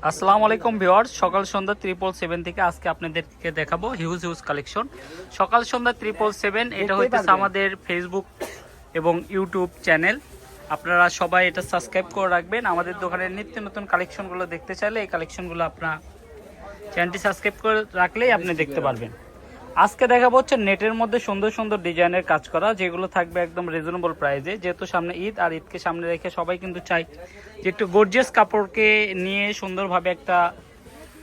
আসসালামু আলাইকুম ভিউয়ার্স, সকাল সন্ধ্যা 777 থেকে আজকে আপনাদেরকে দেখাবো হিউজ কালেকশন। সকাল সন্ধ্যা 777 এটা হইতেছে আমাদের ফেসবুক এবং ইউটিউব চ্যানেল। আপনারা সবাই এটা সাবস্ক্রাইব করে রাখবেন। আমাদের দোকানের নিত্য নতুন কালেকশনগুলো দেখতে চাইলে এই কালেকশনগুলো আপনারা চ্যানেলটি সাবস্ক্রাইব করে রাখলেই আপনি দেখতে পারবেন। আজকে দেখাবো হচ্ছে নেটের মধ্যে সুন্দর সুন্দর ডিজাইনের কাজ করা, যেগুলো থাকবে একদম রিজনেবল প্রাইসে। যেহেতু সামনে ঈদ, আর ঈদকে সামনে রেখে সবাই কিন্তু চাই যে একটু গর্জিয়াস কাপড়কে নিয়ে সুন্দরভাবে একটা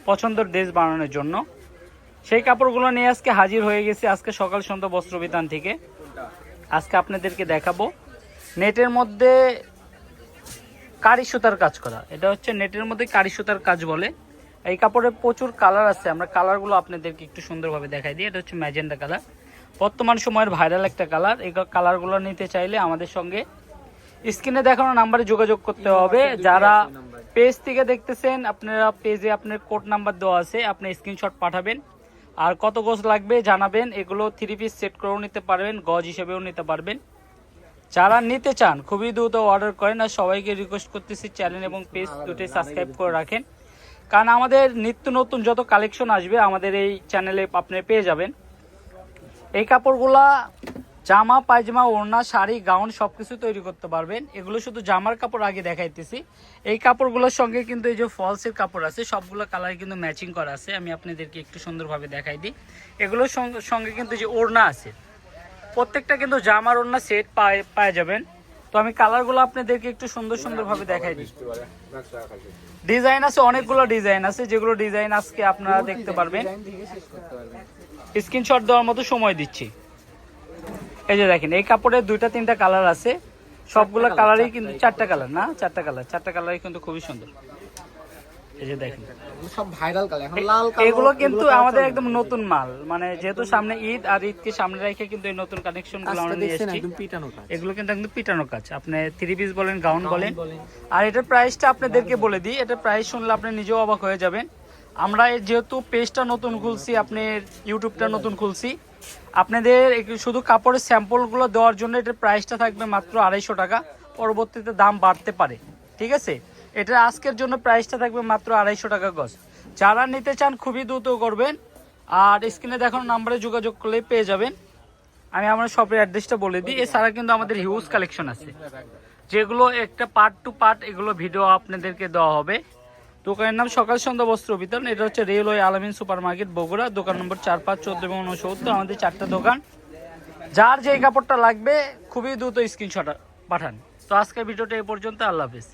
পছন্দের ড্রেস বানানোর জন্য। সেই কাপড়গুলো নিয়ে আজকে হাজির হয়ে গেছি আজকে সকাল সন্ধ্যা বস্ত্রবিতান থেকে। আজকে আপনাদেরকে দেখাবো নেটের মধ্যে কারি সুতার কাজ করা। এটা হচ্ছে নেটের মধ্যে কারি সুতার কাজ বলে। এই কাপড়ে প্রচুর কালার আছে, আমরা কালারগুলো আপনাদেরকে একটু সুন্দরভাবে দেখাই দিই। এটা হচ্ছে ম্যাজেন্ডা কালার, বর্তমান সময়ের ভাইরাল একটা কালার। এই কালারগুলো নিতে চাইলে আমাদের সঙ্গে স্ক্রিনে দেখানো নাম্বারে যোগাযোগ করতে হবে। যারা পেজ থেকে দেখতেছেন, আপনারা পেজে আপনার কোড নাম্বার দেওয়া আছে, আপনি স্ক্রিনশট পাঠাবেন আর কত গজ লাগবে জানাবেন। এগুলো 3 পিস সেট করেও নিতে পারবেন, গজ হিসেবেও নিতে পারবেন। যারা নিতে চান খুবই দ্রুত অর্ডার করেন। আর সবাইকে রিকোয়েস্ট করতেছি চ্যানেল এবং পেজ দুটোই সাবস্ক্রাইব করে রাখেন, কারণ আমাদের নিত্য নতুন যত কালেকশন আসবে আমাদের এই চ্যানেলে আপনি পেয়ে যাবেন। এই কাপড়গুলা জামা, পায়জামা, ওড়না, শাড়ি, গাউন সবকিছু তৈরি করতে পারবেন। এগুলো শুধু জামার কাপড় আগে দেখাইতেছি। এই কাপড়গুলোর সঙ্গে কিন্তু এই যে ফলসের কাপড় আছে, সবগুলো কালার কিন্তু ম্যাচিং করা আছে। আমি আপনাদেরকে একটু সুন্দরভাবে দেখাই দিই। এগুলোর সঙ্গে কিন্তু যে ওড়না আছে, প্রত্যেকটা কিন্তু জামার ওড়না সেট পায়ে যাবেন। তো আমি কালারগুলো আপনাদেরকে একটু সুন্দরভাবে দেখাই দিই। ডিজাইন আছে, অনেকগুলো ডিজাইন আছে, যেগুলো ডিজাইন আজকে আপনারা দেখতে পারবেন। স্ক্রিনশট দেওয়ার মতো সময় দিচ্ছি। এই যে দেখেন, এই কাপড়ের 2-3টা কালার আছে, সবগুলো কালারই কিন্তু 4টা কালার না, 4টা কালারই কিন্তু খুবই সুন্দর। এই যে দেখেন সব ভাইরাল কালার, এখন লাল কালো। এগুলো কিন্তু আমাদের একদম নতুন মাল, মানে যেহেতু সামনে ঈদ, আর ঈদকে সামনে রেখে কিন্তু এই নতুন কালেকশনগুলো আমরা নিয়ে এসেছি। এগুলো কিন্তু একদম পিটানো কাজ, আপনি 3 পিস বলেন, গাউন বলেন। আর এটার প্রাইসটা আপনাদেরকে বলে দিই, এটার প্রাইস শুনলে আপনি নিজেও অবাক হয়ে যাবেন। আমরা যেহেতু পেজটা নতুন খুলছি, আপনার ইউটিউবটা নতুন খুলছি, আপনাদের শুধু কাপড়ের স্যাম্পলগুলো দেওয়ার জন্য এটার প্রাইসটা থাকবে মাত্র 250 টাকা। পরবর্তীতে দাম বাড়তে পারে, ঠিক আছে? এটা আজকের জন্য প্রাইসটা থাকবে মাত্র 250 টাকা গজ। যারা নিতে চান খুবই দ্রুত করবেন, আর স্ক্রিনে দেখানো নাম্বারে যোগাযোগ করলে পেয়ে যাবেন। আমি আমার শপের অ্যাড্রেসটা বলে দিই। এছাড়া কিন্তু আমাদের হিউজ কালেকশন আছে, যেগুলো একটা পার্ট টু পার্ট এগুলো ভিডিও আপনাদেরকে দেওয়া হবে। দোকানের নাম সকাল সন্ধ্যা বস্ত্র বিতান। এটা হচ্ছে রেলওয়ে আলামিন সুপার মার্কেট, বগুড়া। দোকান নম্বর 4, 5, 14 এবং 69। আমাদের 4টা দোকান। যার যে কাপড়টা লাগবে খুবই দ্রুত স্ক্রিনশট পাঠান। তো আজকের ভিডিওটা এ পর্যন্ত। আল্লাহ হাফেজ।